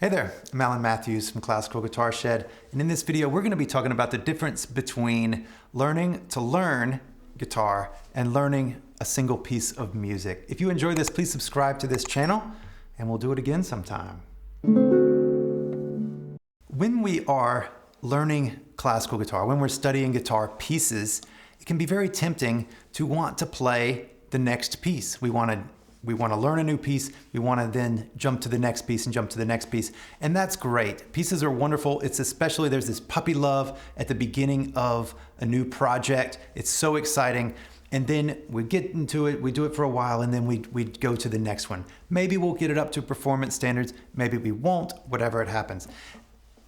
Hey there, I'm Alan Matthews from Classical Guitar Shed, and in this video we're going to be talking about the difference between learning to learn guitar and learning a single piece of music. If you enjoy this, please subscribe to this channel, and we'll do it again sometime. When we are learning classical guitar, when we're studying guitar pieces, it can be very tempting to want to play the next piece. We want to learn a new piece, we want to then jump to the next piece and jump to the next piece, and that's great. Pieces are wonderful. It's especially, there's this puppy love at the beginning of a new project. It's so exciting, and then we get into it, we do it for a while, and then we go to the next one. Maybe we'll get it up to performance standards, maybe we won't, whatever it happens.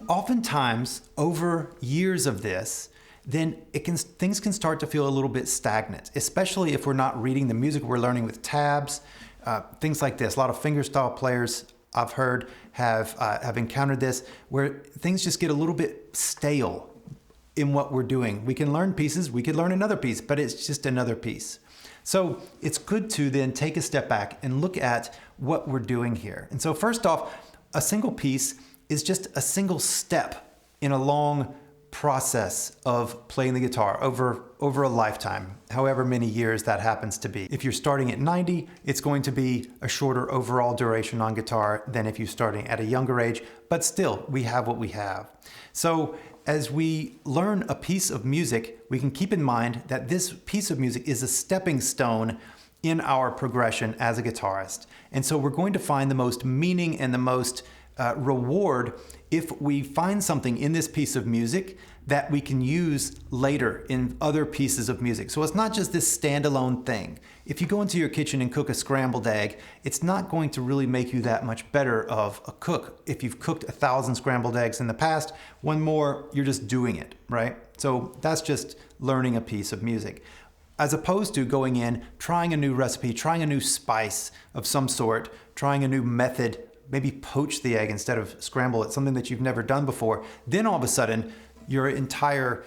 Oftentimes, over years of this, then things can start to feel a little bit stagnant, especially if we're not reading the music we're learning with tabs, things like this. A lot of fingerstyle players I've heard have encountered this, where things just get a little bit stale in what we're doing. We can learn pieces, we could learn another piece, but it's just another piece. So it's good to then take a step back and look at what we're doing here. And so first off, a single piece is just a single step in a long process of playing the guitar over a lifetime, however many years that happens to be. If you're starting at 90, it's going to be a shorter overall duration on guitar than if you're starting at a younger age, but still, we have what we have. So as we learn a piece of music, we can keep in mind that this piece of music is a stepping stone in our progression as a guitarist. And so we're going to find the most meaning and the most reward if we find something in this piece of music that we can use later in other pieces of music. So it's not just this standalone thing. If you go into your kitchen and cook a scrambled egg, it's not going to really make you that much better of a cook. If you've cooked 1,000 scrambled eggs in the past, one more, you're just doing it, right? So that's just learning a piece of music. As opposed to going in, trying a new recipe, trying a new spice of some sort, trying a new method, maybe poach the egg instead of scramble it, something that you've never done before, then all of a sudden your entire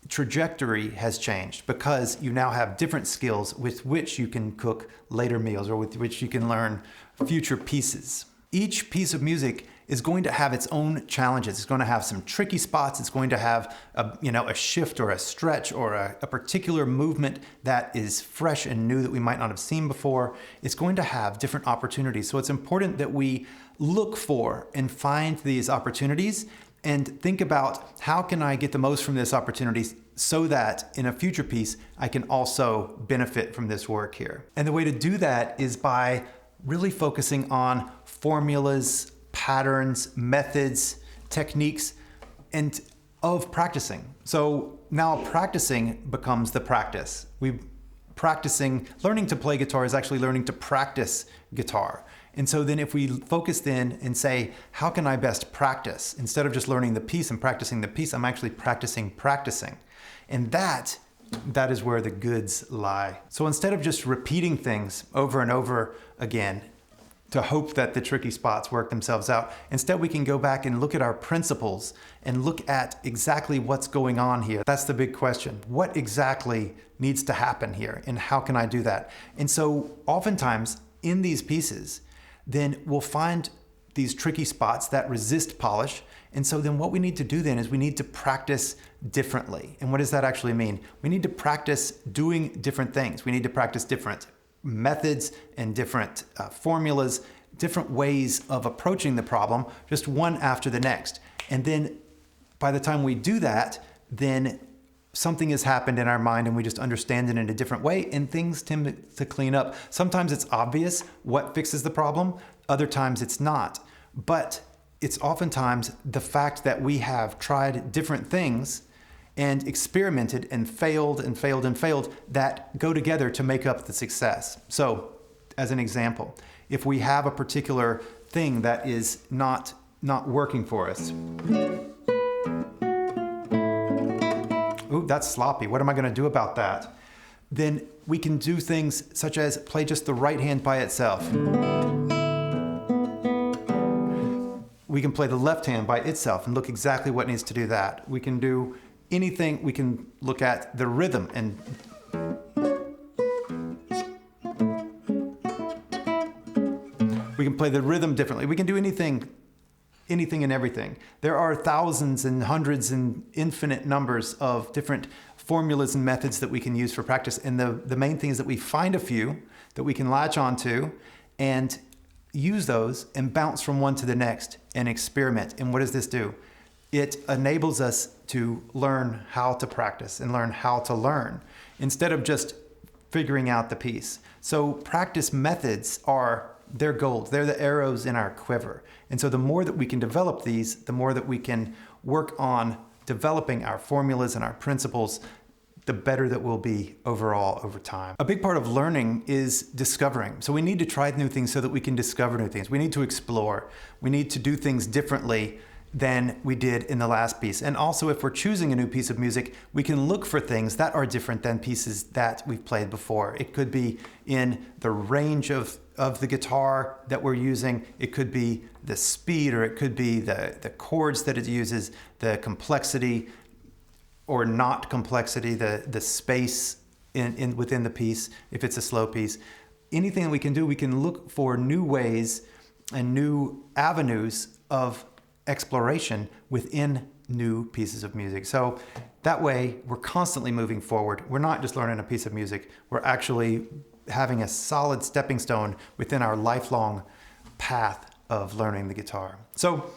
trajectory has changed because you now have different skills with which you can cook later meals or with which you can learn future pieces. Each piece of music is going to have its own challenges. It's going to have some tricky spots. It's going to have a shift or a stretch or a particular movement that is fresh and new that we might not have seen before. It's going to have different opportunities. So it's important that we look for and find these opportunities and think about how can I get the most from this opportunity so that in a future piece, I can also benefit from this work here. And the way to do that is by really focusing on formulas, patterns, methods, techniques, and of practicing. So now practicing becomes the practice. Learning to play guitar is actually learning to practice guitar. And so then if we focus then and say, how can I best practice? Instead of just learning the piece and practicing the piece, I'm actually practicing. And that is where the goods lie. So instead of just repeating things over and over again, to hope that the tricky spots work themselves out. Instead, we can go back and look at our principles and look at exactly what's going on here. That's the big question. What exactly needs to happen here and how can I do that? And so oftentimes in these pieces, then we'll find these tricky spots that resist polish. And so then what we need to do then is we need to practice differently. And what does that actually mean? We need to practice doing different things. We need to practice different methods and different formulas, different ways of approaching the problem, just one after the next. And then by the time we do that, then something has happened in our mind and we just understand it in a different way and things tend to clean up. Sometimes it's obvious what fixes the problem, other times it's not. But it's oftentimes the fact that we have tried different things and experimented and failed that go together to make up the success. So, as an example, if we have a particular thing that is not working for us. Ooh, that's sloppy. What am I going to do about that? Then we can do things such as play just the right hand by itself. We can play the left hand by itself and look exactly what needs to do that. We can do anything. We can look at the rhythm and we can play the rhythm differently. We can do anything anything and everything. There are thousands and hundreds and infinite numbers of different formulas and methods that we can use for practice. And the main thing is that we find a few that we can latch onto and use those and bounce from one to the next and experiment. And what does this do? It enables us to learn how to practice and learn how to learn instead of just figuring out the piece. So practice methods they're gold. They're the arrows in our quiver. And so the more that we can develop these, the more that we can work on developing our formulas and our principles, the better that we'll be overall over time. A big part of learning is discovering. So we need to try new things so that we can discover new things. We need to explore. We need to do things differently than we did in the last piece. And also, if we're choosing a new piece of music, we can look for things that are different than pieces that we've played before. It could be in the range of the guitar that we're using. It could be the speed, or it could be the chords that it uses, the complexity or not complexity, the space within the piece, if it's a slow piece. Anything that we can do, we can look for new ways and new avenues of exploration within new pieces of music. So that way we're constantly moving forward. We're not just learning a piece of music, we're actually having a solid stepping stone within our lifelong path of learning the guitar. So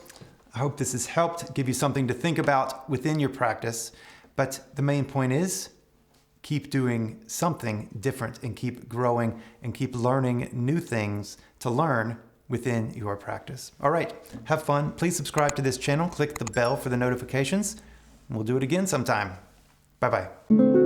I hope this has helped give you something to think about within your practice. But the main point is keep doing something different and keep growing and keep learning new things to learn within your practice. All right, have fun. Please subscribe to this channel. Click the bell for the notifications. We'll do it again sometime. Bye-bye.